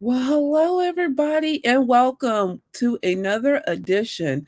Well, hello, everybody, and welcome to another edition.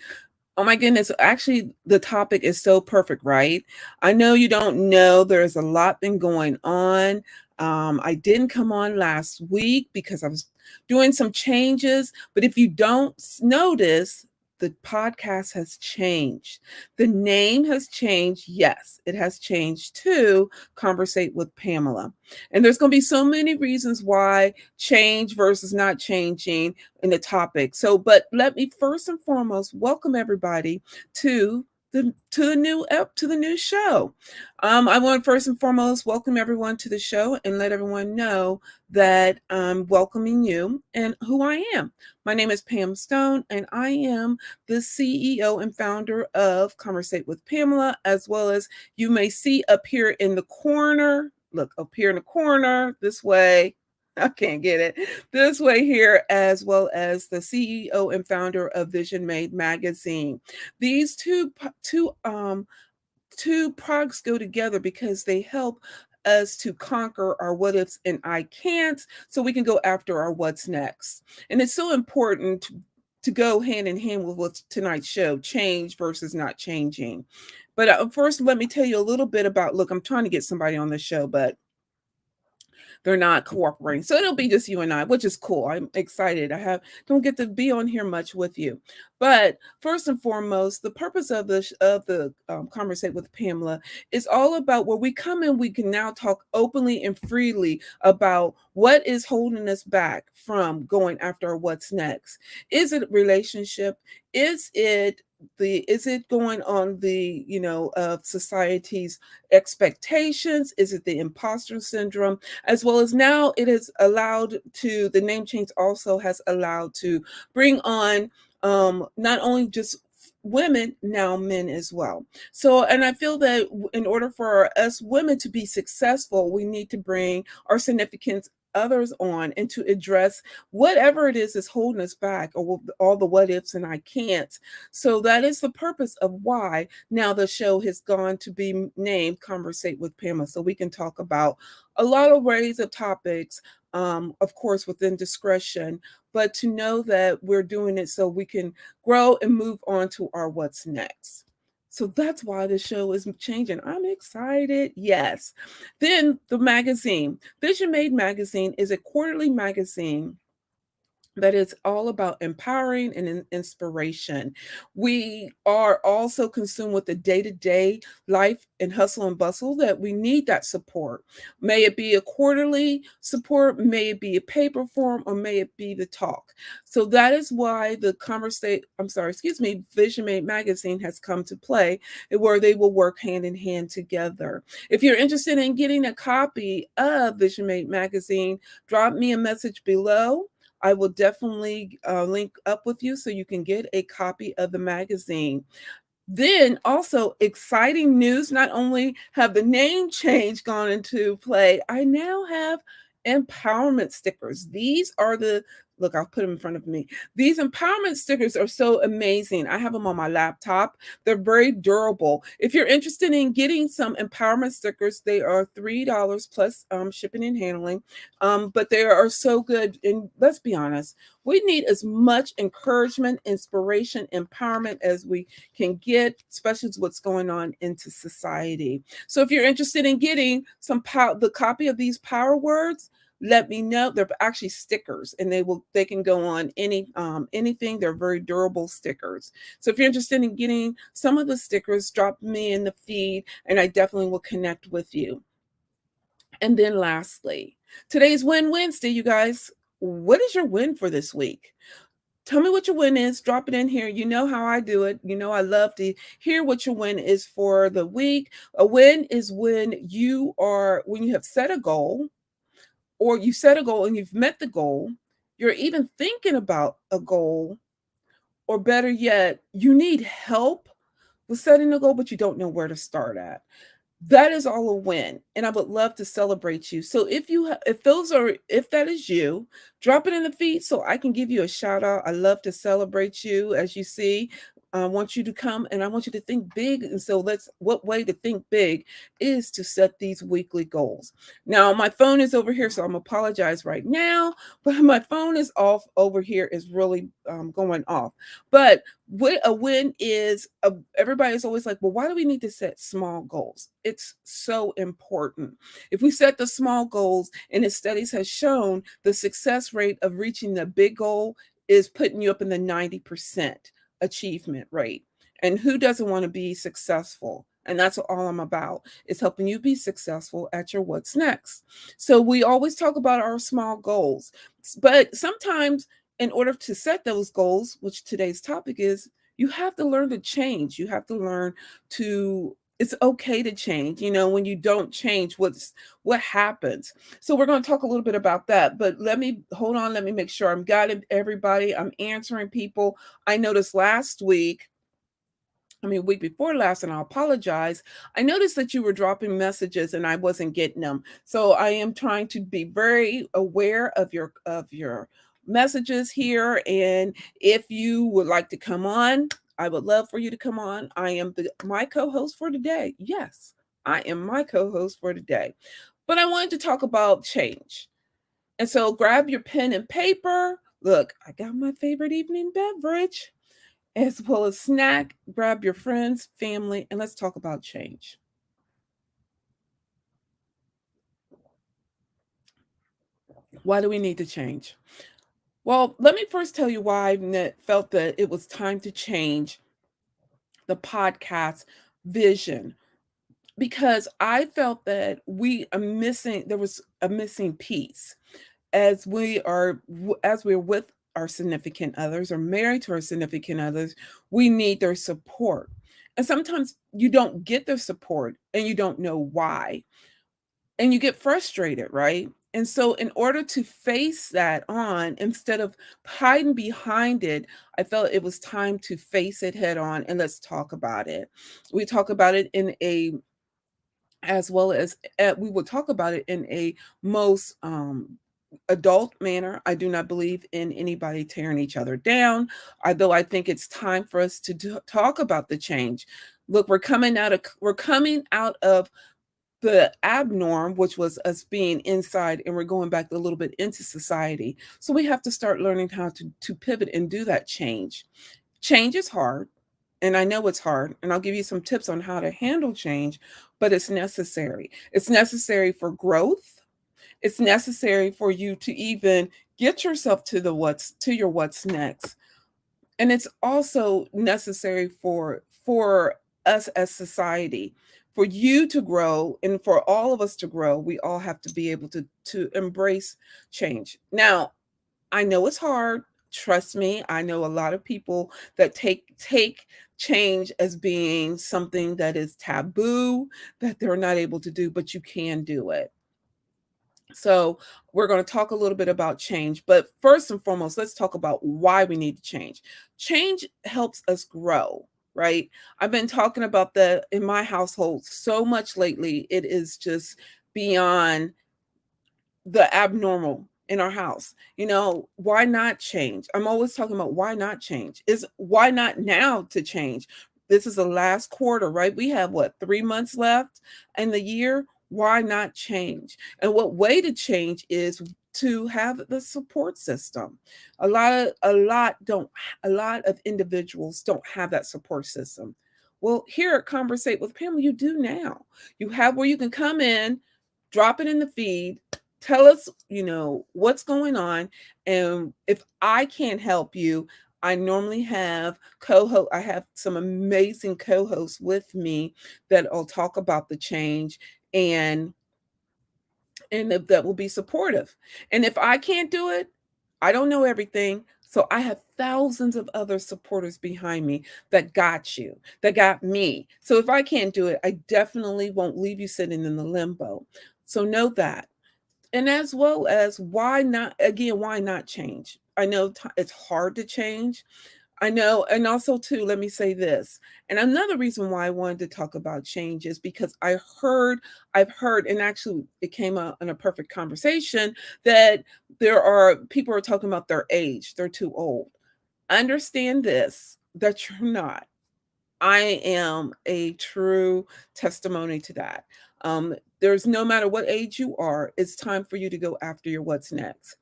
Oh my goodness, actually, the topic is so perfect, right? I know you don't know, there's a lot been going on. I didn't come on last week because I was doing some changes, but if you don't notice, the podcast has changed. The name has changed. Yes, it has changed to Conversate with Pamela. And there's going to be so many reasons why change versus not changing in the topic. So, but let me first and foremost welcome everybody to the new show. I want to first and foremost welcome everyone to the show and let everyone know that I'm welcoming you and who I am. My name is Pam Stone, and I am the CEO and founder of Conversate with Pamela, as well as you may see up here in the corner. Look up here in the corner, this way. I can't get it. This way here, as well as the CEO and founder of Vision Made magazine. These two products go together because they help us to conquer our what ifs and I can't, so we can go after our what's next. And it's so important to go hand in hand with what's tonight's show, change versus not changing. But first, let me tell you a little bit about. Look, I'm trying to get somebody on the show, but they're not cooperating. So it'll be just you and I, which is cool. I'm excited. Don't get to be on here much with you. But first and foremost, the purpose of the conversation with Pamela is all about where we come in. We can now talk openly and freely about what is holding us back from going after what's next. Is it relationship? Is it going on the of society's expectations? Is it the imposter syndrome? As well as now it has allowed to the name change also has allowed to bring on not only just women, now men as well. So, and I feel that in order for us women to be successful, we need to bring our significant others on and to address whatever it is that's holding us back, or all the what ifs and I can't. So that is the purpose of why now the show has gone to be named Conversate with Pamela, so we can talk about a lot of ways of topics, of course, within discretion, but to know that we're doing it so we can grow and move on to our what's next. So that's why the show is changing. I'm excited. Yes. Then the magazine, Vision Made Magazine, is a quarterly magazine that is all about empowering and inspiration. We are also consumed with the day to day life and hustle and bustle that we need that support. May it be a quarterly support, may it be a paper form, or may it be the talk. So that is why Vision Made Magazine has come to play, where they will work hand in hand together. If you're interested in getting a copy of Vision Made Magazine, drop me a message below. I will definitely link up with you so you can get a copy of the magazine. Then also exciting news, not only have the name change gone into play, I now have empowerment stickers. These are the Look, I'll put them in front of me. These empowerment stickers are so amazing. I have them on my laptop. They're very durable. If you're interested in getting some empowerment stickers, they are $3 plus shipping and handling. But they are so good. And let's be honest, we need as much encouragement, inspiration, empowerment as we can get, especially with what's going on into society. So if you're interested in getting the copy of these power words, let me know. They're actually stickers, and they can go on anything. They're very durable stickers. So if you're interested in getting some of the stickers, drop me in the feed, and I definitely will connect with you. And then lastly, today's Win Wednesday, you guys. What is your win for this week? Tell me what your win is. Drop it in here. You know how I do it. You know I love to hear what your win is for the week. A win is when you have set a goal, or you set a goal and you've met the goal. You're even thinking about a goal, or better yet, you need help with setting a goal, but you don't know where to start at. That is all a win, and I would love to celebrate you. So if that is you, drop it in the feed so I can give you a shout out. I love to celebrate you. As you see, I want you to come and I want you to think big. And so what way to think big is to set these weekly goals. Now, my phone is over here, so I'm apologize right now, but my phone is off over here, is really going off. But what a win is, everybody's always like, well, why do we need to set small goals? It's so important. If we set the small goals, and the studies has shown the success rate of reaching the big goal is putting you up in the 90% achievement rate. And who doesn't want to be successful? And that's what all I'm about, is helping you be successful at your what's next. So we always talk about our small goals, but sometimes in order to set those goals, which today's topic is, you have to learn to change. You have to learn to, it's okay to change. When you don't change, what happens? So we're going to talk a little bit about that, but let me hold on. Let me make sure I'm got it, everybody. I'm answering people. I noticed week before last, and I apologize. I noticed that you were dropping messages and I wasn't getting them. So I am trying to be very aware of your messages here. And if you would like to come on, I would love for you to come on. I am my co-host for today. Yes, I am my co-host for today. But I wanted to talk about change. And so grab your pen and paper. Look, I got my favorite evening beverage as well as snack. Grab your friends, family, and let's talk about change. Why do we need to change? Well, let me first tell you why I felt that it was time to change the podcast vision, because I felt that there was a missing piece as we're with our significant others or married to our significant others. We need their support, and sometimes you don't get their support and you don't know why, and you get frustrated, right? And so in order to face that on, instead of hiding behind it, I felt it was time to face it head on, and let's talk about it. We talk about it in a as well as we will talk about it in a most adult manner. I do not believe in anybody tearing each other down, although I think it's time for us to talk about the change. Look, we're coming out of the abnorm, which was us being inside, and we're going back a little bit into society. So we have to start learning how to pivot and do that change. Change is hard, and I know it's hard, and I'll give you some tips on how to handle change, but it's necessary. It's necessary for growth. It's necessary for you to even get yourself to your what's next. And it's also necessary for us as society. For you to grow and for all of us to grow, we all have to be able to embrace change. Now, I know it's hard. Trust me, I know a lot of people that take change as being something that is taboo, that they're not able to do, but you can do it. So, we're going to talk a little bit about change, but first and foremost, let's talk about why we need to change. Change helps us grow, right? I've been talking about that in my household so much lately. It is just beyond the abnormal in our house. Why not change? I'm always talking about why not change. Is why not now to change? This is the last quarter, right? We have what, 3 months left in the year? Why not change? And what way to change is to have the support system. A lot of individuals don't have that support system. Well, here at Conversate with Pamela, you do now. You have where you can come in, drop it in the feed, tell us, what's going on. And if I can't help you, I normally have co-host. I have some amazing co-hosts with me that will talk about the change, and that will be supportive. And if I can't do it, I don't know everything. So I have thousands of other supporters behind me that got you, that got me. So if I can't do it, I definitely won't leave you sitting in the limbo. So know that. And as well as why not change? I know it's hard to change. I know, and also too, let me say this. And another reason why I wanted to talk about change is because I've heard, and actually it came out in a perfect conversation, that people are talking about their age, they're too old. Understand this. that you're not. I am a true testimony to that. There's no matter what age you are, it's time for you to go after your what's next.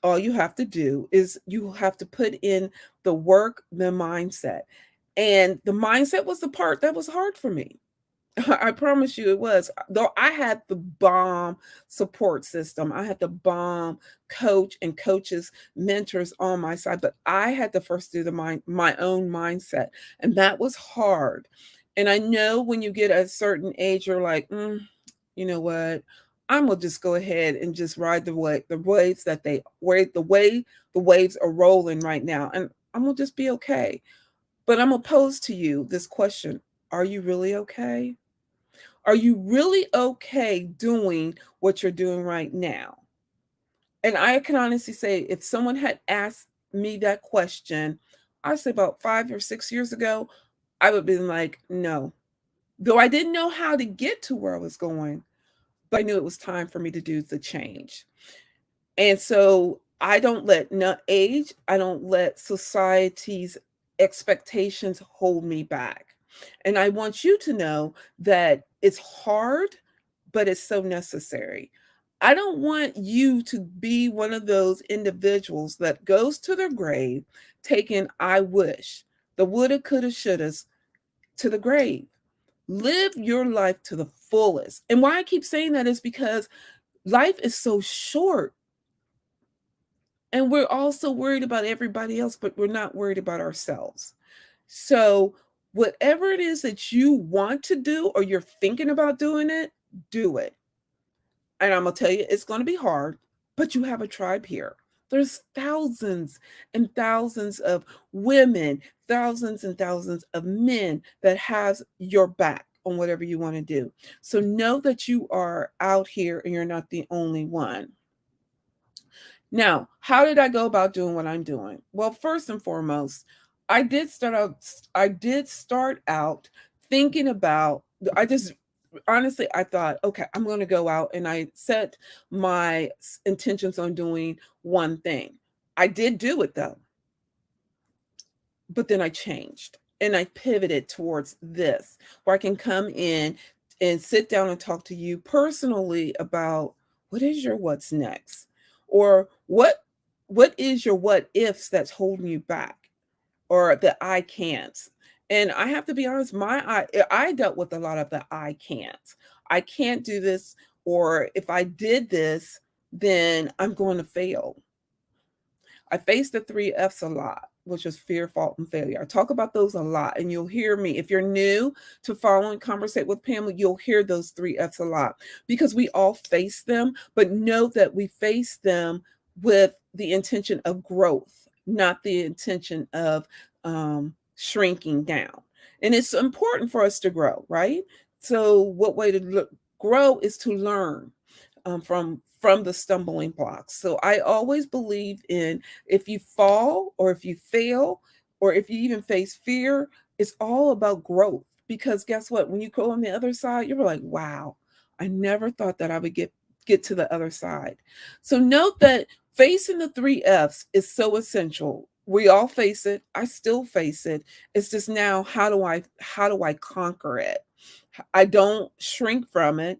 All you have to do is you have to put in the work, the mindset. And the mindset was the part that was hard for me. I promise you it was. Though I had the bomb support system, I had the bomb coach and coaches, mentors on my side, but I had to first do my own mindset, and that was hard. And I know when you get a certain age, you're like, you know what? I'm gonna just go ahead and just ride the waves that they where the way the waves are rolling right now, and I'm gonna just be okay. But I'm gonna pose to you this question: Are you really okay? Are you really okay doing what you're doing right now? And I can honestly say, if someone had asked me that question, I say about 5 or 6 years ago, I would have been like, no. Though I didn't know how to get to where I was going, but I knew it was time for me to do the change. And so I don't let no age, I don't let society's expectations hold me back. And I want you to know that it's hard, but it's so necessary. I don't want you to be one of those individuals that goes to their grave taking I wish, the woulda, coulda, shouldas to the grave. Live your life to the fullest. And why I keep saying that is because life is so short. And we're also worried about everybody else, but we're not worried about ourselves. So, whatever it is that you want to do or you're thinking about doing it, do it. And I'm going to tell you, it's going to be hard, but you have a tribe here. There's thousands and thousands of women, thousands and thousands of men that has your back on whatever you want to do. So know that you are out here and you're not the only one. Now, how did I go about doing what I'm doing? Well, first and foremost, I did start out thinking about I just honestly I thought, okay, I'm going to go out and I set my intentions on doing one thing. I did do it though, but then I changed and I pivoted towards this where I can come in and sit down and talk to you personally about what is your what's next or what is your what ifs that's holding you back or the I can't. And I have to be honest, I dealt with a lot of the I can't. I can't do this, or if I did this, then I'm going to fail. I face the three F's a lot, which is fear, fault, and failure. I talk about those a lot, and you'll hear me. If you're new to following Conversate with Pamela, you'll hear those three F's a lot because we all face them, but know that we face them with the intention of growth, not the intention of shrinking down. And it's important for us to grow, right? So, what way to grow is to learn from the stumbling blocks. So I always believe in if you fall or if you fail or if you even face fear, it's all about growth. Because guess what? When you go on the other side, you're like, wow, I never thought that I would get to the other side. So note that facing the three F's is so essential. We all face it. I still face it. It's just now how do I conquer it? I don't shrink from it,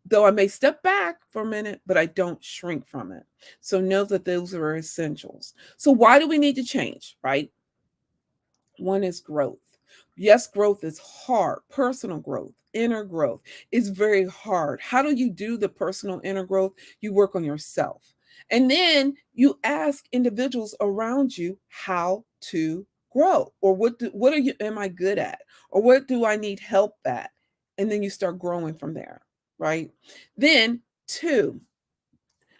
though I may step back for a minute, but I don't shrink from it. So know that those are essentials. So why do we need to change, right? One is growth. Yes, growth is hard. Personal growth, inner growth is very hard. How do you do the personal inner growth? You work on yourself. And then you ask individuals around you how to grow or what are you am I good at or what do I need help at? And then you start growing from there, right? Then two,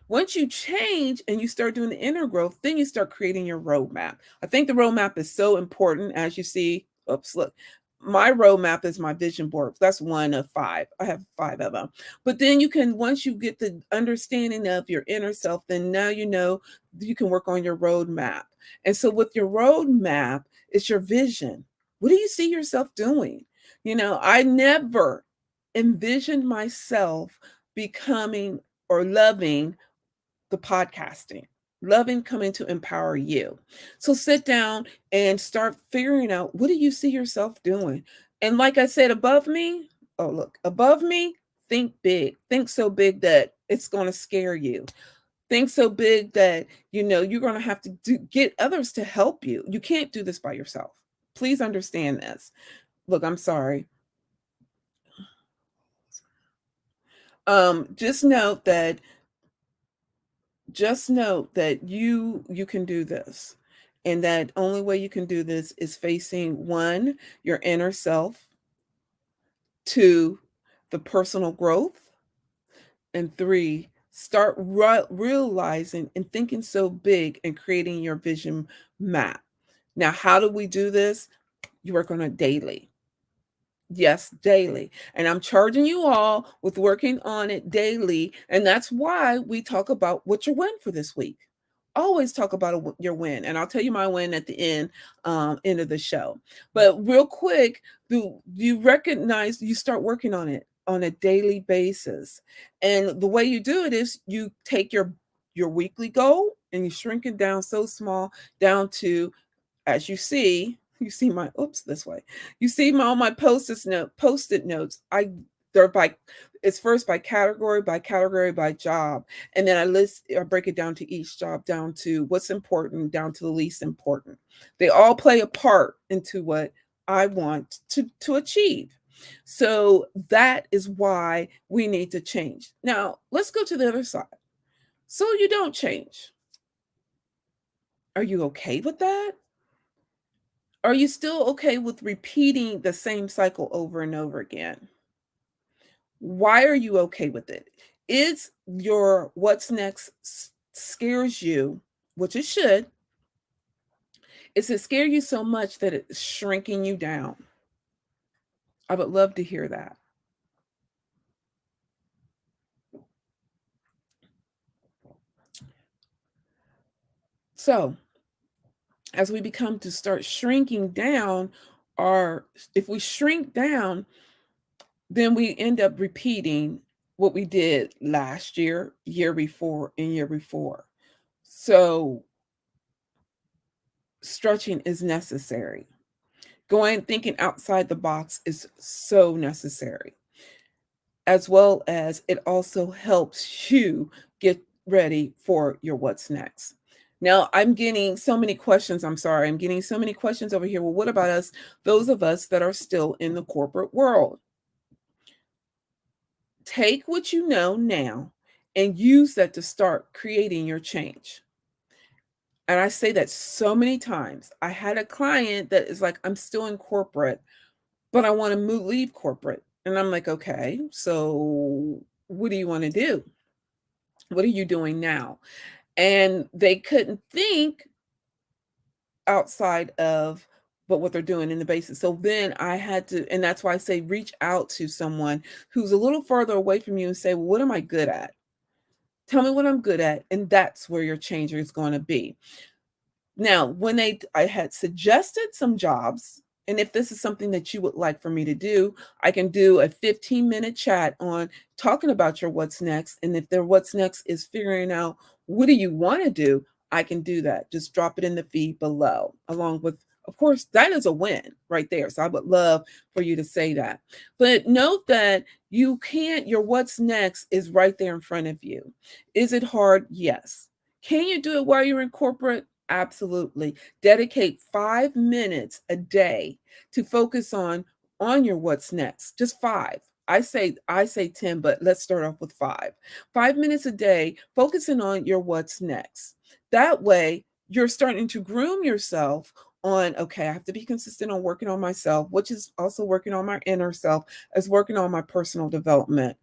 once you change and you start doing the inner growth, then you start creating your roadmap. I think the roadmap is so important as you see. Oops, look. My roadmap is my vision board. That's one of five. I have five of them. But then you can, once you get the understanding of your inner self, then now you know you can work on your roadmap. And so with your roadmap, it's your vision. What do you see yourself doing? I never envisioned myself becoming or loving the podcasting. Loving coming to empower you. So sit down and start figuring out, what do you see yourself doing? And like I said, above me, oh, look, above me, think big. Think so big that it's going to scare you. Think so big that, you're going to have to get others to help you. You can't do this by yourself. Please understand this. Look, I'm sorry. Just note that you can do this, and that only way you can do this is facing, one, your inner self, two, the personal growth, and three, start realizing and thinking so big and creating your vision map. Now, how do we do this? You work on it daily. Yes, daily. And I'm charging you all with working on it daily. And that's why we talk about what's your win for this week. Always talk about your win. And I'll tell you my win at the end of the show. But real quick, do you recognize you start working on it on a daily basis? And the way you do it is you take your weekly goal and you shrink it down so small, down to, as you see my, oops, this way. You see all my post-it notes. They're by, it's first by category, by job. And then I break it down to each job, down to what's important, down to the least important. They all play a part into what I want to achieve. So that is why we need to change. Now, let's go to the other side. So you don't change. Are you okay with that? Are you still okay with repeating the same cycle over and over again? Why are you okay with it? Is your what's next scares you, which it should? Is it scare you so much that it's shrinking you down? I would love to hear that. So, as we become to start shrinking down, or if we shrink down, then we end up repeating what we did last year, year before, and year before. So stretching is necessary. Thinking outside the box is so necessary, as well as it also helps you get ready for your what's next. Now, I'm getting so many questions. I'm sorry, I'm getting so many questions over here. Well, what about us, those of us that are still in the corporate world? Take what you know now and use that to start creating your change. And I say that so many times. I had a client that is like, I'm still in corporate, but I want to leave corporate. And I'm like, okay, so what do you want to do? What are you doing now? And they couldn't think outside of but what they're doing in the basis. So then I had to, and that's why I say reach out to someone who's a little further away from you and say, well, what am I good at? Tell me what I'm good at. And that's where your changer is going to be. Now, I had suggested some jobs, and if this is something that you would like for me to do, I can do a 15-minute chat on talking about your what's next. And if their what's next is figuring out what do you want to do, I can do that. Just drop it in the feed below, along with, of course, that is a win right there. So I would love for you to say that. But note that your what's next is right there in front of you. Is it hard? Yes. Can you do it while you're in corporate? Absolutely. Dedicate 5 minutes a day to focus on your what's next. Just 5. I say 10, but let's start off with 5. 5 minutes a day focusing on your what's next. That way, you're starting to groom yourself on, okay, I have to be consistent on working on myself, which is also working on my inner self, as working on my personal development,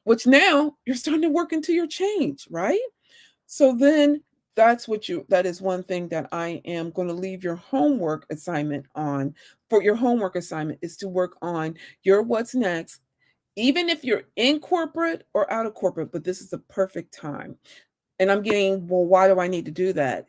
which now you're starting to work into your change, right? So then that is one thing that I am going to leave your homework assignment on. For your homework assignment is to work on your what's next, even if you're in corporate or out of corporate, but this is the perfect time. And I'm getting, well, why do I need to do that?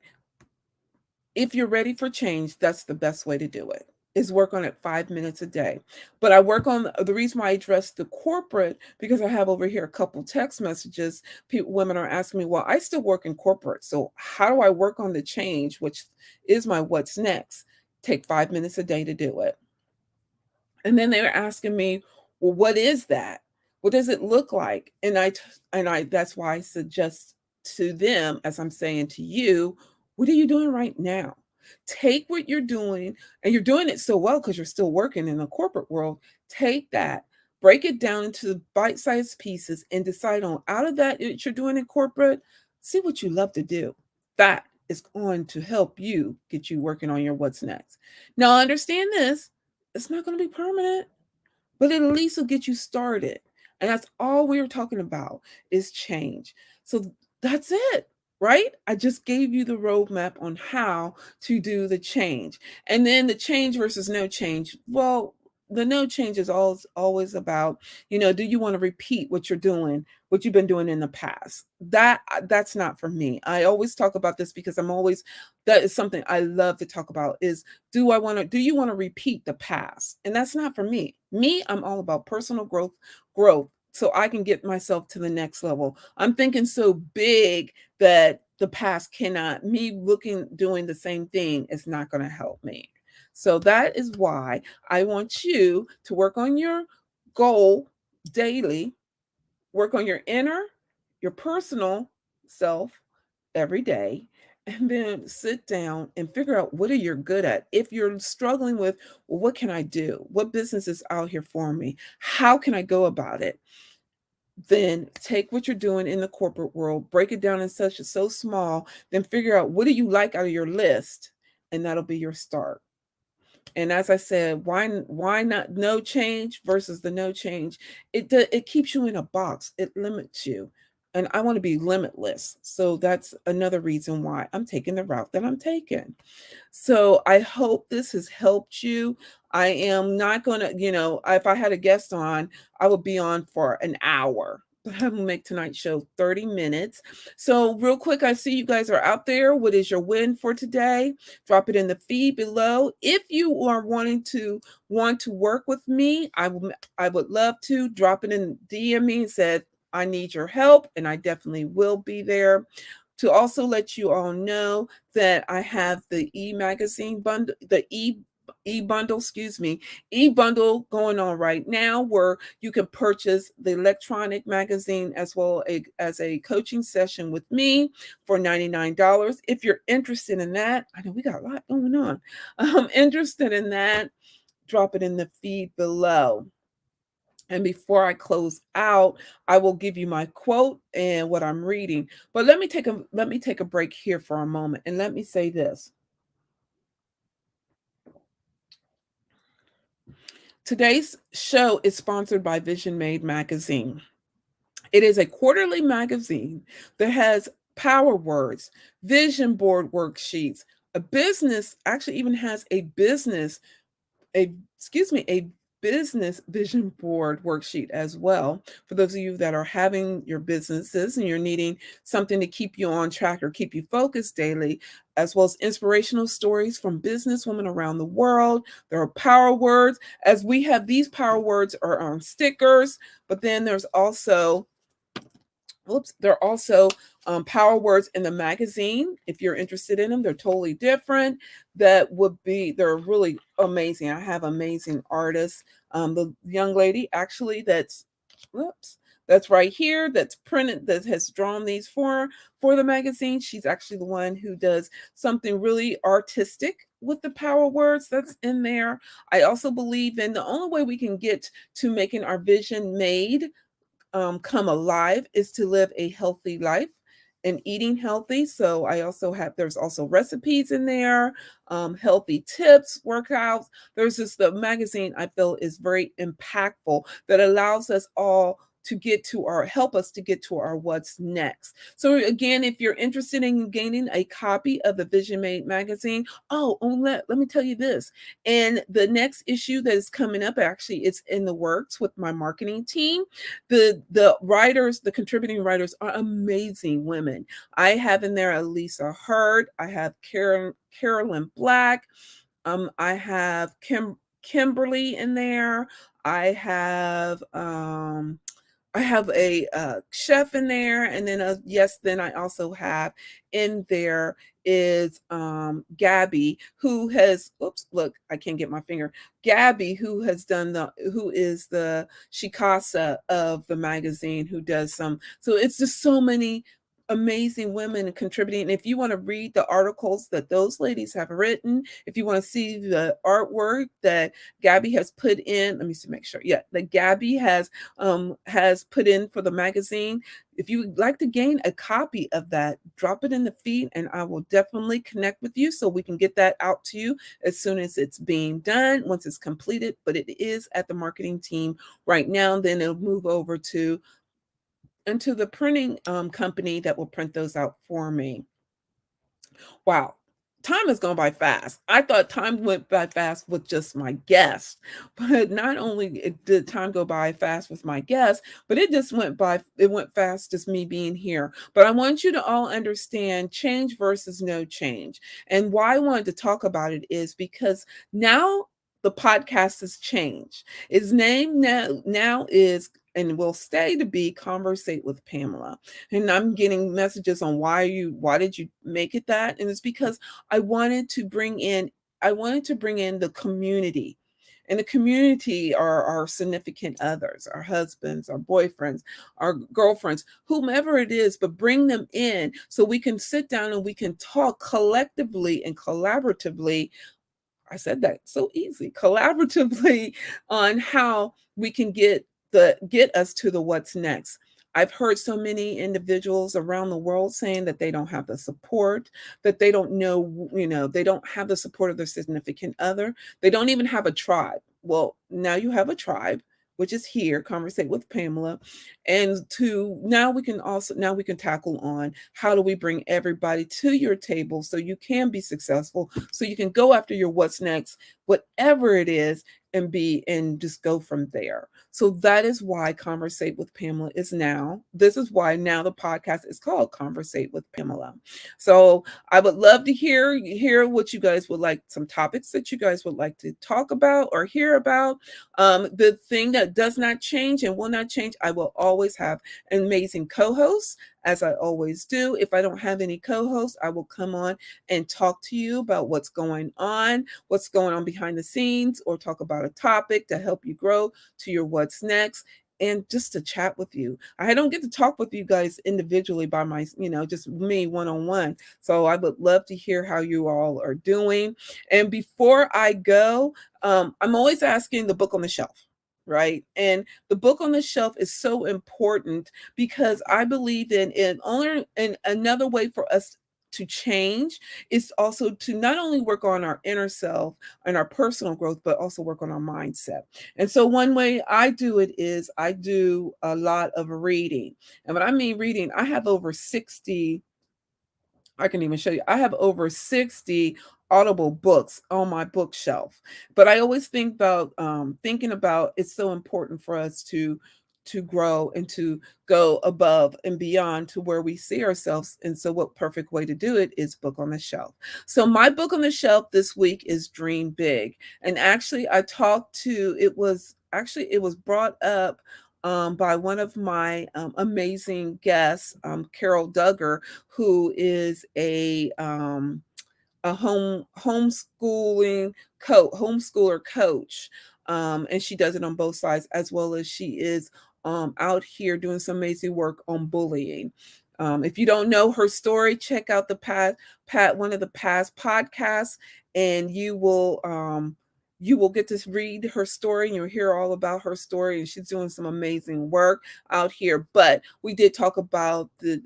If you're ready for change, that's the best way to do it. is work on it 5 minutes a day. But I work on the reason why I address the corporate, because I have over here a couple text messages. People, women are asking me, well, I still work in corporate. So how do I work on the change, which is my what's next? Take 5 minutes a day to do it. And then they were asking me, well, what is that? What does it look like? And I that's why I suggest to them, as I'm saying to you, what are you doing right now? Take what you're doing, and you're doing it so well because you're still working in the corporate world. Take that, break it down into bite-sized pieces, and decide on out of that you're doing in corporate, see what you love to do. That is going to help you get you working on your what's next. Now, understand this, it's not going to be permanent, but it at least will get you started. And that's all we were talking about is change. So that's it, right? I just gave you the roadmap on how to do the change. And then the change versus no change. Well, the no change is always about, do you want to repeat what you're doing, what you've been doing in the past? That's not for me. I always talk about this because that is something I love to talk about is do you want to repeat the past? And that's not for me. I'm all about personal growth so I can get myself to the next level. I'm thinking so big that the past cannot, me looking doing the same thing is not going to help me. So that is why I want you to work on your goal daily, work on your inner, your personal self every day, and then sit down and figure out what are you good at. If you're struggling with, well, what can I do? What business is out here for me? How can I go about it? Then take what you're doing in the corporate world, break it down in such so small, then figure out what do you like out of your list, and that'll be your start. And as I said, why not no change versus the no change? It keeps you in a box. It limits you. And I want to be limitless. So that's another reason why I'm taking the route that I'm taking. So I hope this has helped you. I am not going to, if I had a guest on, I would be on for an hour. But I'm gonna make tonight's show 30 minutes. So, real quick, I see you guys are out there. What is your win for today? Drop it in the feed below. If you are want to work with me, I would love to drop it in DM me and said I need your help, and I definitely will be there. To also let you all know that I have the e-magazine bundle, the e-bundle, e-bundle going on right now where you can purchase the electronic magazine as well as a coaching session with me for $99. If you're interested in that, I know we got a lot going on. Interested in that, drop it in the feed below. And before I close out, I will give you my quote and what I'm reading. But let me take a break here for a moment and let me say this. Today's show is sponsored by Vision Made magazine. It is a quarterly magazine that has power words, vision board worksheets. A business actually even has a a business vision board worksheet as well for those of you that are having your businesses and you're needing something to keep you on track or keep you focused daily, as well as inspirational stories from business women around the world. There are power words, as we have these power words are on stickers, but then there's also there are also power words in the magazine. If you're interested in them, they're totally different. They're really amazing. I have amazing artists. The young lady actually whoops, that's right here, that's printed, that has drawn these for the magazine. She's actually the one who does something really artistic with the power words that's in there. I also believe in the only way we can get to making our vision made come alive is to live a healthy life and eating healthy. So there's also recipes in there, healthy tips, workouts. There's just the magazine I feel is very impactful that allows us all to help us to get to our what's next. So again, if you're interested in gaining a copy of the Vision Made magazine, let me tell you this. And the next issue that is coming up, actually, it's in the works with my marketing team. The writers, the contributing writers are amazing women. I have in there Elisa Hurd, I have Carolyn Black, I have Kimberly in there. I have I have a chef in there, and then yes, then I also have in there is Gabby, who has, oops, look, I can't get my finger. Gabby, who is the Shikasa of the magazine, who does some. So it's just so many amazing women contributing. And if you want to read the articles that those ladies have written, if you want to see the artwork that Gabby has put in, let me see, make sure. Yeah, that Gabby has put in for the magazine. If you would like to gain a copy of that, drop it in the feed and I will definitely connect with you so we can get that out to you as soon as it's being done, once it's completed. But it is at the marketing team right now. Then it'll move over to into the printing company that will print those out for me. Wow. Time has gone by fast. I thought time went by fast with just my guest, but not only did time go by fast with my guest, but it went fast just me being here. But I want you to all understand change versus no change. And why I wanted to talk about it is because now the podcast has changed. Its name now is and will stay to be Conversate with Pamela. And I'm getting messages on why did you make it that? And it's because I wanted to bring in the community. And the community are our significant others, our husbands, our boyfriends, our girlfriends, whomever it is, but bring them in so we can sit down and we can talk collectively and collaboratively. I said that so easy, collaboratively on how we can get us to the what's next. I've heard so many individuals around the world saying that they don't have the support, that they don't know, they don't have the support of their significant other. They don't even have a tribe. Well, now you have a tribe, which is here, Conversate with Pamela. And now we can tackle on how do we bring everybody to your table so you can be successful, so you can go after your what's next, whatever it is, and just go from there. So that is why Conversate with Pamela is now. This is why now the podcast is called Conversate with Pamela. So I would love to hear what you guys would like, some topics that you guys would like to talk about or hear about. The thing that does not change and will not change, I will always have an amazing co-host, as I always do. If I don't have any co-hosts, I will come on and talk to you about what's going on behind the scenes, or talk about a topic to help you grow to your what's next, and just to chat with you. I don't get to talk with you guys individually by just me one-on-one. So I would love to hear how you all are doing. And before I go, I'm always asking the book on the shelf, right? And the book on the shelf is so important because I believe in another way for us to change is also to not only work on our inner self and our personal growth, but also work on our mindset. And so one way I do it is I do a lot of reading. And when I mean reading, I can even show you. I have over 60 Audible books on my bookshelf. But I always thinking about it's so important for us to grow and to go above and beyond to where we see ourselves. And so what perfect way to do it is book on the shelf. So my book on the shelf this week is Dream Big. And actually it was brought up by one of my amazing guests, Carol Duggar, who is a homeschooler coach, and she does it on both sides, as well as she is out here doing some amazing work on bullying. If you don't know her story, check out one of the past podcasts, and you will get to read her story and you'll hear all about her story. And she's doing some amazing work out here. But we did talk about the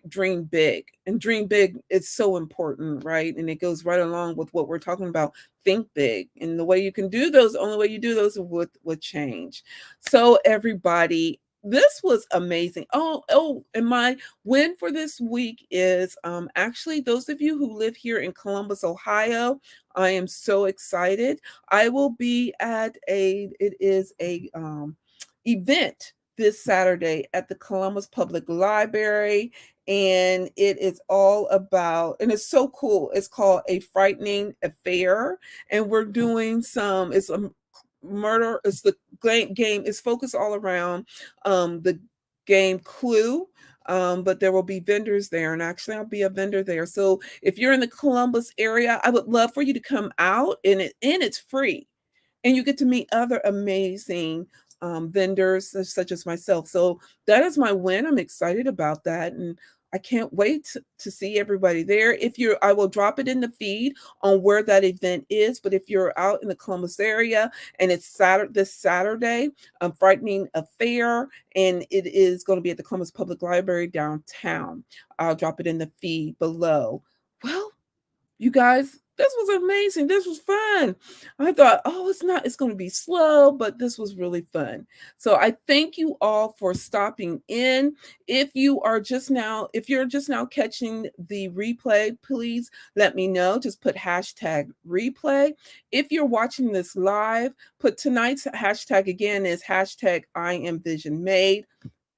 dream big, and dream big is so important, right? And it goes right along with what we're talking about. Think big, and the way you can do those, only way you do those is with change. So everybody, this was amazing. And my win for this week is actually those of you who live here in Columbus, Ohio. I am so excited. I will be at it is a event this Saturday at the Columbus Public Library. And it is all about, and it's so cool. It's called A Frightening Affair. And we're doing it's a murder. It's the game. It's focused all around the game Clue. But there will be vendors there, and actually, I'll be a vendor there. So if you're in the Columbus area, I would love for you to come out, and it's free, and you get to meet other amazing vendors such as myself. So that is my win. I'm excited about that, and I can't wait to see everybody there. I will drop it in the feed on where that event is. But if you're out in the Columbus area and it's this Saturday, Frightening Affair, and it is going to be at the Columbus Public Library downtown. I'll drop it in the feed below. Well, you guys, this was amazing. This was fun. I thought, oh, it's going to be slow, but this was really fun. So I thank you all for stopping in. If you're just now catching the replay, please let me know. Just put hashtag replay. If you're watching this live, put tonight's hashtag again is hashtag I am vision made,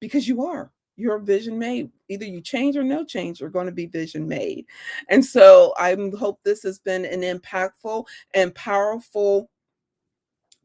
because you're vision made. Either you change or no change, you're going to be vision made. And so I hope this has been an impactful and powerful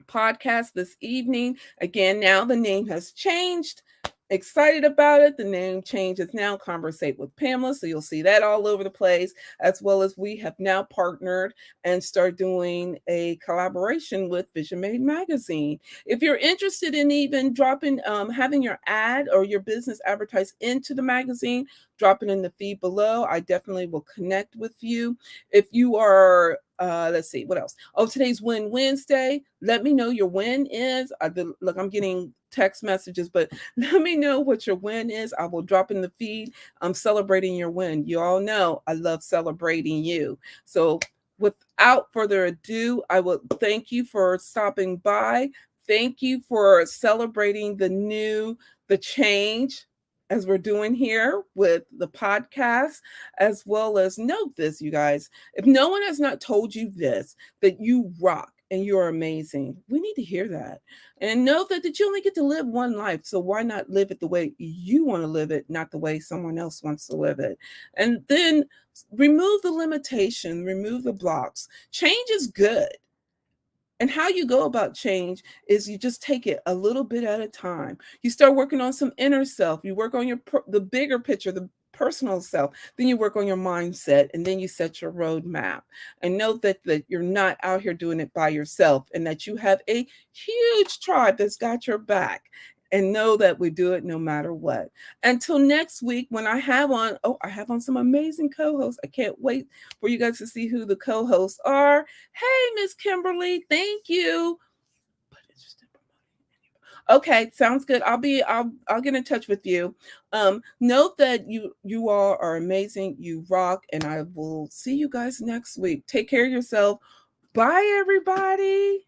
podcast this evening. Again, now the name has changed. Excited about it. The name change is now Conversate with Pamela. So you'll see that all over the place, as well as we have now partnered and start doing a collaboration with Vision Made Magazine. If you're interested in even dropping, having your ad or your business advertised into the magazine, drop it in the feed below. I definitely will connect with you. If you are let's see what else. Oh, today's Win Wednesday. Let me know your win is. Look, I'm getting text messages, but let me know what your win is. I will drop in the feed. I'm celebrating your win. You all know I love celebrating you. So without further ado, I would thank you for stopping by. Thank you for celebrating the change, as we're doing here with the podcast, as well as note this, you guys. If no one has not told you this, that you rock and you're amazing, we need to hear that. And know that you only get to live one life. So why not live it the way you want to live it, not the way someone else wants to live it? And then remove the limitation, remove the blocks. Change is good. And how you go about change is you just take it a little bit at a time. You start working on some inner self. You work on the bigger picture, the personal self. Then you work on your mindset, and then you set your roadmap. And know that you're not out here doing it by yourself, and that you have a huge tribe that's got your back. And know that we do it no matter what. Until next week, when I have on some amazing co-hosts. I can't wait for you guys to see who the co-hosts are. Hey, Miss Kimberly, thank you. Okay, sounds good. I'll get in touch with you. Note that you all are amazing. You rock, and I will see you guys next week. Take care of yourself. Bye, everybody.